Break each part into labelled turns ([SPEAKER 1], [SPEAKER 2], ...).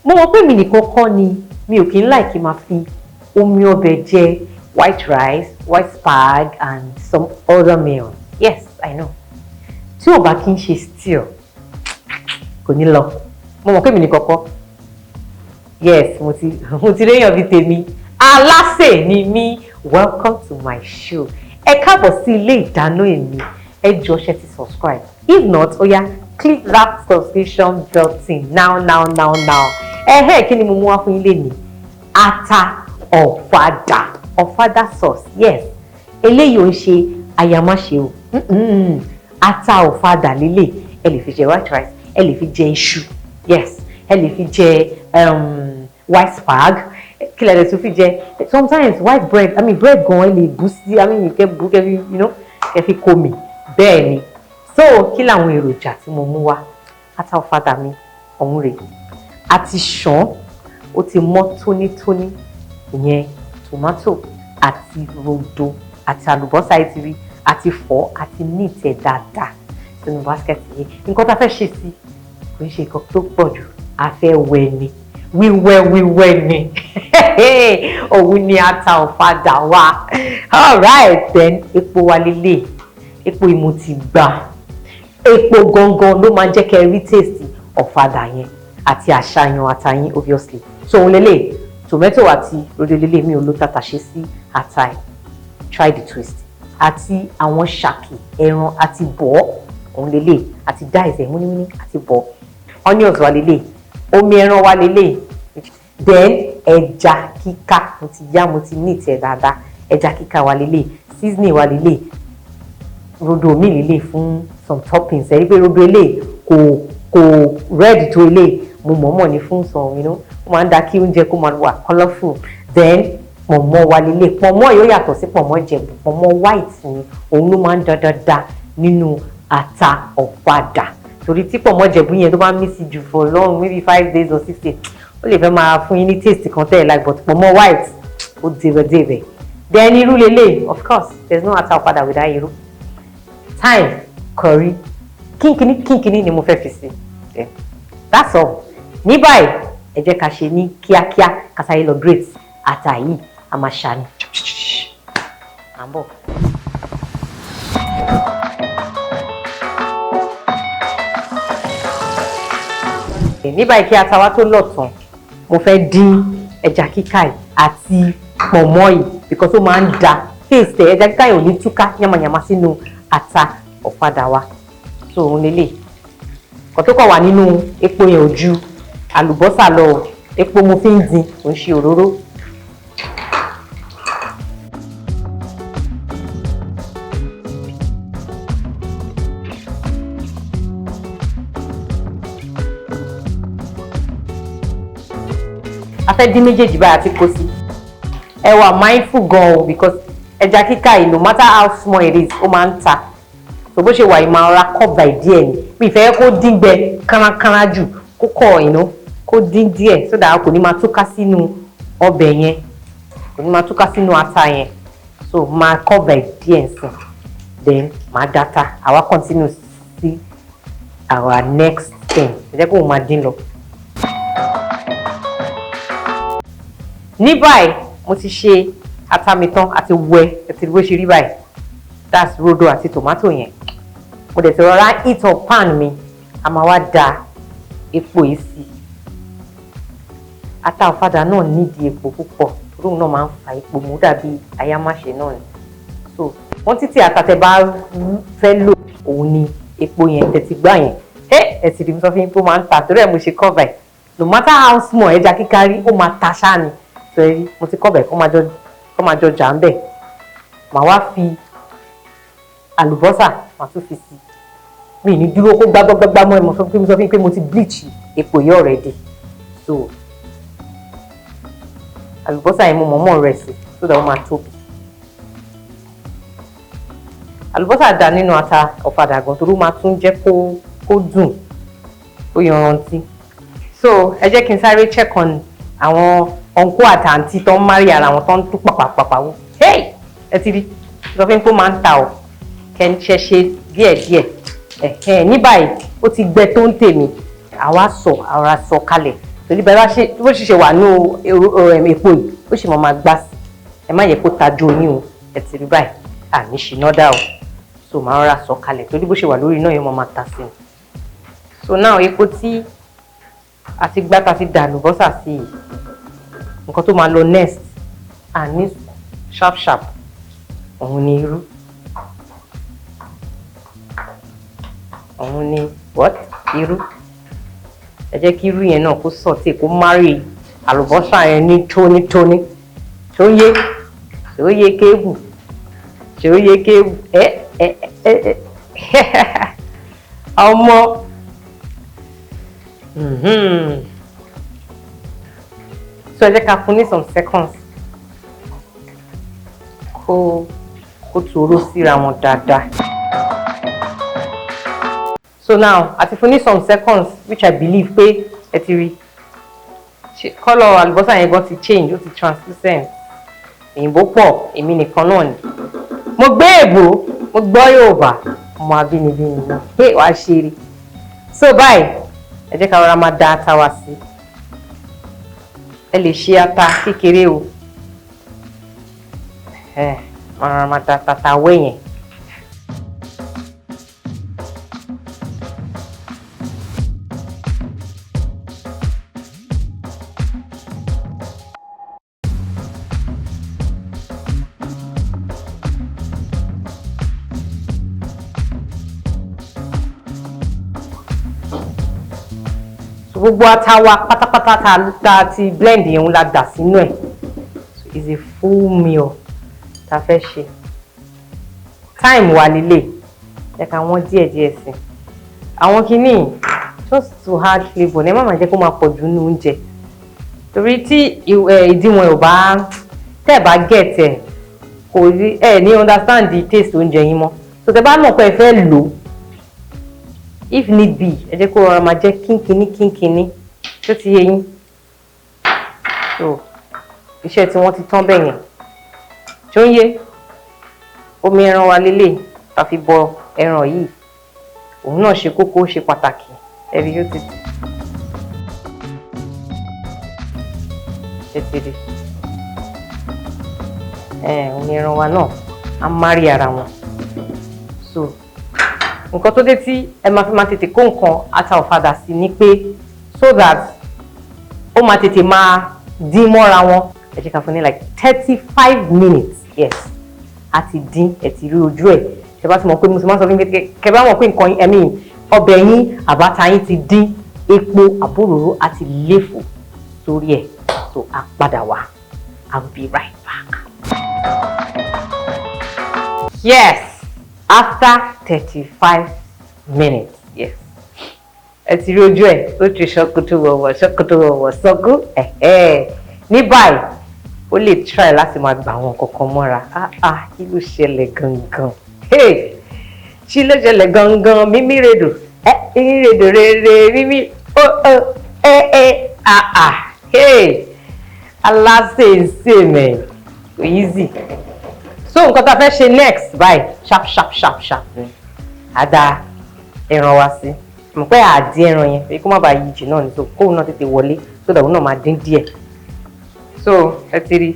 [SPEAKER 1] mo mọ̀ pé mi nìkan kọ́ ni mi ò kí ń like máa fi omi ọbẹ̀ jẹ white rice, white spag and some other meal. Yes, I know. Tí o bá kí ń ṣe stew kò ní lọ. Mo mọ̀ pé mi nìkan kọ́. Yes, mo ti réyàn bí tèmi. Alase Nimi, welcome to my show. Ẹ káàbọ̀ sí ilé ìdáná èmi. Ẹ jọ̀ọ́ ṣé ti subscribe. If not, oya click that subscription button now. Kí ni mo mú wá fún yín lénìí? Ata Ofada sauce. Yes. Eléyìí ò ń ṣe ayamáṣe o. Ata Ofada lélẹ̀. Ẹ lè fi jẹ white rice, ẹ lè fi jẹ iṣu. Yes. Ẹ lè fi jẹ white spag. Kí lẹ lè tún fi jẹ? Sometimes white bread, bread gan ẹ lè bú sí, you can book every, ẹ fi kó mi. Bẹ́ẹ̀ ni. So, kí làwọn èròjà tí mo mú wá? Ata Ofada mi, ọ̀hún rèé. Àti ṣàn, ó ti mọ́ tónítóní. Ìyẹn tomato àti rodo àti àlùbọ́sà ìtìrí àti fọ́ àti níìtẹ̀ dáadáa sínú basket yìí. Nǹkan tá a fẹ́ ṣe sí kò ń ṣe nǹkan tó pọ̀ jù. A fẹ́ wẹ̀ ni. Wíwẹ̀ ni. Òun ni Ata Ofada wa. All right then, epo wa lélẹ̀. Epo ìmú ti gbà. Epo gangan ló máa jẹ́ kẹ́ rí taste Ofada yẹn àti àṣàyàn ata yín obviously. So òun lélẹ̀, tomato àti rodo lélẹ̀, mi ò lo tàtàṣé sí ata ẹ̀. Try the twist. Àti àwọn ṣàkì, ẹran àti bọ̀, òun lélẹ̀, àti dáìsẹ̀ múnímúní àti bọ̀. Onions wa lélẹ̀, omi ẹran wa lélẹ̀. Then ẹja kíká, mo ti neat ẹ̀ dáadáa. Ẹja kíká wa lélẹ̀, seasoning wa lélẹ̀. Rodo mi lélẹ̀ fún some toppings. Ẹ rí pé rodo lélẹ̀ kò red tó lélẹ̀. Mo mọ̀ọ́mọ̀ ní fún some, ó máa ń dá kí oúnjẹ kó máa wà colourful. Then pọ̀nmọ́ wa lélẹ̀. Pọ̀nmọ́ yóò yàtọ̀ sí pọ̀nmọ́ Ìjẹ̀bú. Pọ̀nmọ́ white ni òun ló máa ń dáadáa nínú Ata Ofada. Torí tí pọ̀nmọ́ Ìjẹ̀bú yẹn tó bá ń mísì jù for long, maybe 5 days or 6 days, ó lè fẹ́ máa fún yín ní taste kan tẹ́ ẹ̀ like, but pọ̀nmọ́ white ó dèrè. Then irú lélẹ̀, of course, there's no Ata Ofada without irú. Thyme, curry, kínkínní ni mo fẹ́ fi sí. That's all. Ní báyìí, ẹ jẹ́ ká ṣe ní kíákíá ká sáré lọ grate ata yìí, a máa ṣá ni. À ń bọ̀. Ní báyìí kí ata wa tó lọ̀ tán, mo fẹ́ dín ẹja kíká yìí àti pọ̀nmọ́ yìí because ó máa ń da taste ẹja kíká yìí ò ní túká yamayama sínú Ata Ofada wa. So òun lélẹ̀. Kò tó kàn wà nínú epo yẹn ò ju àlùbọ́sà lọ. Epo mo fi ń dín, kò ń ṣe òróró. A fẹ́ dín méjèèjì báyìí àti kó sí. Ẹ wà mindful gan o because ẹja kíká yìí no matter how small it is, ó máa ń ta. So bó ṣe wà yìí máa ra cover díẹ̀ ni. Mi fẹ́ kó dín gbẹ kárakára jù, kó kọ̀ kó dín díẹ̀ so that kò ní máa túká sínú ọbẹ̀ yẹn. Kò ní máa túká sínú ata yẹn. So máa cover díẹ̀ sí. Then máa data. Àwa continue sí our next thing. Ẹ jẹ́ kó máa dín lọ. Ní báyìí mo ti ṣe ata mi tán àti wẹ àti bó ṣe rí báyìí. That's rodo àti tomato yẹn. Mo dẹ̀ ti rọra heat up pan mi. A máa wá da epo yìí sí. Ata Ofada náà nídìí epo púpọ̀. Torí náà máa ń fa epo mú dàbí ayamáṣe náà ni. So wọ́n títí ata tẹ bá fẹ́ lò òun ni epo yẹn tẹ ti gbá yẹn. Ẹ sì rí mi sọ fún yín pé ó máa ń ta torí ẹ̀ mo ṣe cover ẹ̀. No matter how small ẹja kíkárí ó máa ta ṣáà ni. So mo ti cover ẹ̀ kó máa jọ jà ń bẹ̀. Màá wá fi àlùbọ́sà màá tún fi sí. Mi ní dúró kó gbágbágbá mọ́ ẹ mo sọ fún yín pé mo ti bleach epo yìí already. So àlùbọ́sà yẹn mo mọ̀ọ́mọ̀ rẹ̀ sí so that ó máa tóbi. Àlùbọ́sà dà nínú Ata Ofada gan torí ó máa tún jẹ́ kó dùn ó yanrantí. So ẹ jẹ́ kí n sáré check on àwọn ọ̀nkú àtàǹtí tó ń márì ara wọn tó ń tú pàpàpàpà wò. Hey! Ẹ ti rí sọ fún yín pé ó máa ń ta ọ̀ kẹ́ ń ṣe díẹ̀díẹ̀. Ní báyìí ó ti gbẹ tó ń tèmi. Àwa sọ kalẹ̀ torí bá ṣe bó ṣe wà nú epo yìí ó ṣe máa gbá sí ẹ má yẹ kó tajú oyin o ẹ ti rí báyìí àní ṣìnà dá o so máa rọra sọ kalẹ̀ torí bó ṣe wà lórí náà yẹn máa ta sí i so now epo tí a ti gbá ta ti dà àlùbọ́sà sí i nǹkan tó máa lọ next àní sharp sharp òun ni irú òun ni what irú ẹ jẹ́ kí irú yẹn náà kó sọ̀tẹ̀ kó márì àlùbọ́sà yẹn ní tónítóní tó yé kébù ọmọ so ẹ jẹ́ ká fún ní some seconds kó tòró síra wọn dáadáa. So now àti fún ní some seconds which I believe pé ẹ ti rí colour àlùbọ́sà yẹn gan ti change ó ti translucent òyìnbó pọ̀ èmi nìkan náà ni mo gbé èbó mo gbọ́ Yorùbá ọmọ abínibí ni mo pé wàá ṣe rí so báyìí ẹ jẹ́ ká rọra máa da ata wa sí ẹ lè ṣe ata kékeré o rọra máa da ata wẹ̀yẹn. Gbogbo ata wa pátápátá tá ti blend yẹn la dà sínú ẹ̀ so it's a full meal tá fẹ́ ṣe thyme wà lílé ẹ ká wọ́n díẹ̀ sí àwọn kìíní just to add flavour ní ẹ má máa jẹ́ kó máa pọ̀ jù nínú oúnjẹ torí tí ìdíwọ̀n ò bá tẹ́ ẹ̀ bá get ẹ̀ kò rí ẹ̀ ní understand the taste oúnjẹ yín mọ́ so tẹ́ bá mọ̀ pé ẹ fẹ́ lò if need be ẹ jẹ́ kó rọra máa jẹ́ kínkínní tó ti yé yín so iṣẹ́ tí wọ́n ti tán bẹ́ẹ̀ yẹn tó ń yé omi ẹran wa lélẹ̀ tá fi bọ ẹran yìí òun náà ṣe kókó ṣe pàtàkì ẹ̀rí yóò ti tètè omi ẹran wa náà á márí ara wọn so nǹkan tó dé tí ẹ máa fi máa tètè kó nǹkan ata ọ̀fadà sí ni pé so that ó máa tètè máa dín mọ́ra wọn ẹ jẹ́ ká fún ní like 35 minutes yes àti dín ẹ ti rí ojú ẹ̀ ṣe bá ti mọ̀ pé mo ti máa sọ fún mi kẹ bá mọ̀ pé nǹkan ẹ̀mí ọbẹ̀ yín àbáta yín ti dín epo àbóròró àti léfò sórí ẹ̀ so a padà wá I will be right back. Yes. After 35 minutes, yes. Ẹ ti rí ojú ẹ̀ ó ti ṣọ́kútú wọ̀wọ̀ sọ́kú ní báyìí ó lè try láti máa gbà àwọn kankan mọ́ra kí ló ṣẹlẹ̀ gangan kí ló ṣẹlẹ̀ gangan mímí rèdò rèdò rere mímí Alase Nimi Show easy. So nǹkan tá fẹ́ ṣe next báyìí sharp ni àdá ẹran wa sí mo pé àdí ẹran yẹn èyí kó má bàa yí jù náà ní so kóun náà tètè wọlé so that òun náà máa dín díẹ̀ so ẹ ti rí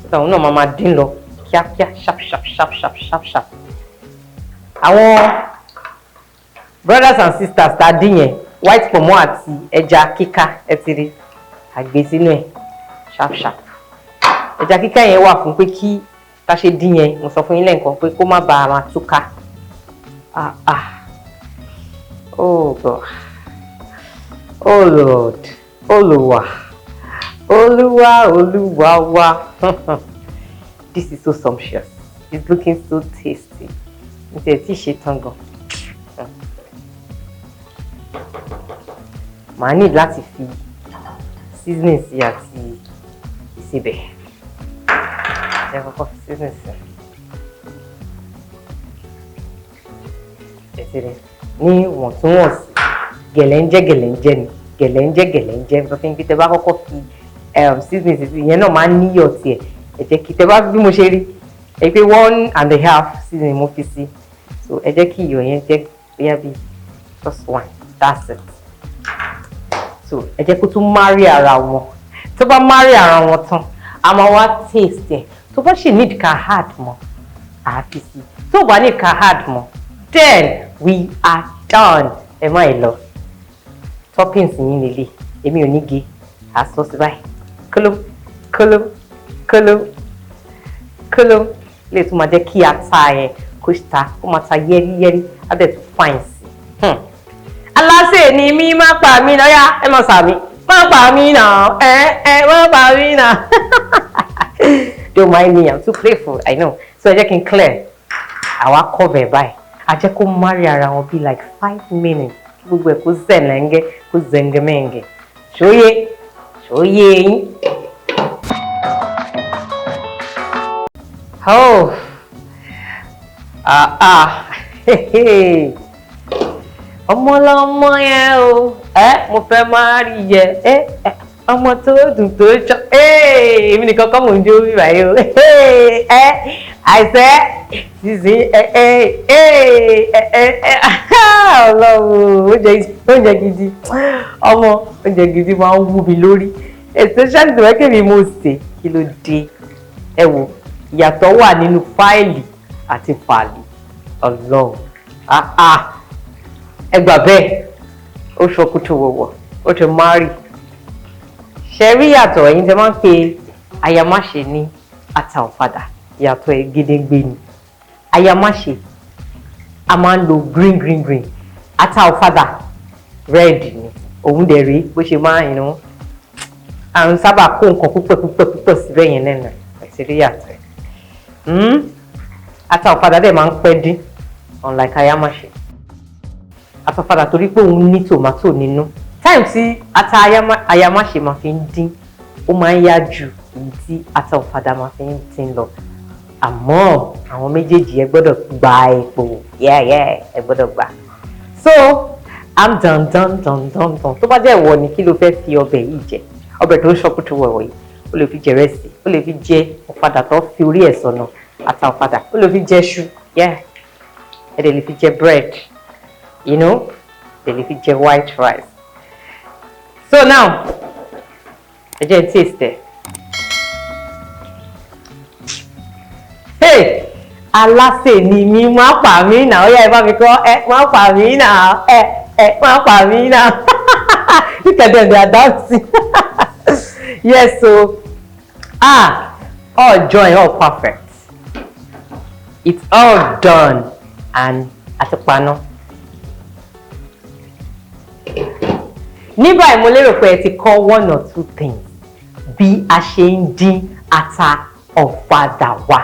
[SPEAKER 1] so that òun náà máa dín lọ kíákíá sharp. Àwọn brothers and sisters tá a dín yẹn white ponmo àti ẹja Kika ẹ ti rí àgbè sínú ẹ̀ sharp ẹja Kika yẹn wà fún pé kí tá ṣe dín yẹn mo sọ fún yín lẹ́ǹkan pé kó má bàa máa túká oh God oh Lord Olúwa wa this is so sumptuous it's looking so tasty ǹjẹ́ tí ṣe tán gan màá ní láti fi seasoning sí àti Isebe ẹ kọ́kọ́ fi seasoning sí ẹ ti rí ní wọ̀ntúnwọ̀nsì gẹ̀lẹ́ńjẹ́ ni gẹ̀lẹ́ńjẹ́ tó fi ń bí tẹ bá kọ́kọ́ fi seasoning sí ìyẹn náà máa ń níyọ̀ tiẹ̀ ẹ jẹ́ kí tẹ bá bí mo ṣe rí ẹ pé 1.5 seasoning mo fi sí so ẹ jẹ́ kí iyọ̀ yẹn jẹ́ bóyá bí just 1 that's it so so ẹ jẹ́ kó tún marry ara wọn tó bá marry ara wọn tán a máa wá taste ẹ̀ tó bá ṣì need ká hard mọ́ àfi sí tó bá need ká hard mọ́ then we are done ẹ má ẹ lọ toppings yín lélẹ̀ èmi ò ní gé àsọ sí báyìí kóló lè tún máa jẹ́ kí ata yẹn kó ta kó máa ta yẹ́rìyẹ́rì á dẹ̀ tún fine sí. Alase Nimi má pa mí náà yá ẹ má sàmì má pa mí náà má pa mí náà. Don't mind me, I'm too playful, I know. So ẹ jẹ́ kí n clear àwa cover báyìí a jẹ́ kó marry ara wọn bí like 5 minutes kí gbogbo ẹ̀ kó zẹ̀lẹ̀ngẹ́ kó zẹ̀ngẹ́mẹ́ngẹ́ ṣóyé yín. Oh, ọmọ lọmọ yẹn o, mo fẹ́ máa rí yẹ, ọmọ tó dùn tó jọ, èmi nìkan kọ́ mò ń jó bí báyìí o, àìsẹ́ sísè, ọlọ́run oúnjẹ gidi, ọmọ oúnjẹ gidi máa ń wú mi lórí, especially tó wẹ́kẹ́ mi mo sè kí ló dé, ẹ wò. Ìyàtọ̀ wà nínú fáìlì àti fàlì ọlọ́run ẹ gbà bẹ́ẹ̀ ó ṣọkútù wọ̀wọ̀ ó ti márì ṣe rí ìyàtọ̀ ẹ̀yin tẹ́ máa ń pe ayamáṣe ní ata ọ̀fadà ìyàtọ̀ ẹ̀ gédégbé ni ayamáṣe a máa ń lo green ata ọ̀fadà red ni òun dẹ̀ rí bó ṣe máa ń yàn àrùn sábà kó nǹkan púpọ̀ síbẹ̀ yẹn lẹ́nu ẹ̀ ti rí ìyàtọ̀ ẹ̀. Ata ọ̀fadà dẹ̀ máa ń pẹ́ dín unlike ayamáṣe ata ọ̀fadà torí pé òun ní tòmátò nínú time tí ata ayamáṣe máa fi ń dín ó máa ń yá ju èyí tí ata ọ̀fadà máa fi ń dín lọ àmọ́ àwọn méjèèjì ẹ gbọ́dọ̀ gba epo ẹ gbọ́dọ̀ gbà so I'm done tó bá jẹ́ ìwọ ni kí ló fẹ́ fi ọbẹ̀ yìí jẹ ọbẹ̀ tó ń ṣọkútù wọ̀wọ̀ yìí ó lè fi jẹ rẹ́sì ó lè fi jẹ ọ̀fadà tó fi orí ẹ̀ sọ̀nà ata ọ̀fadà ó lè fi jẹ ṣu ẹ dẹ̀ lè fi jẹ bread you know dẹ̀ lè fi jẹ white rice so now ẹ jẹ́ n taste ẹ̀ hey Alase Nimi má pa mí náà ó yá ẹ bá mi kọ́ má pa mí náà má pa mí náà look at them they are dancing yes so all join, all perfect. It's all done and atapano. Ní báyìí mo lérò pé ẹ ti kọ́ 1 or 2 things bí a ṣe ń dín ata ọ̀fadà wa.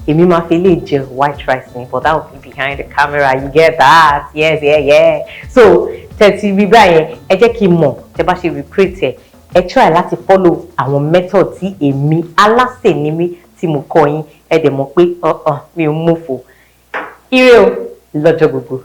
[SPEAKER 1] Èmi máa fi lè jẹ white rice ni but that will be behind the camera, you get that? Yes, yeah. So tẹ́tí bí báyẹn ẹ jẹ́ kí n mọ̀ tẹ́ bá ṣe recreate ẹ try láti follow àwọn method tí èmi Alase Nimi tí mo kọ́ yín ẹ dẹ̀ mọ̀ pé mi ò mọ̀fọ̀ ire o lọ́jọ́ gbogbo.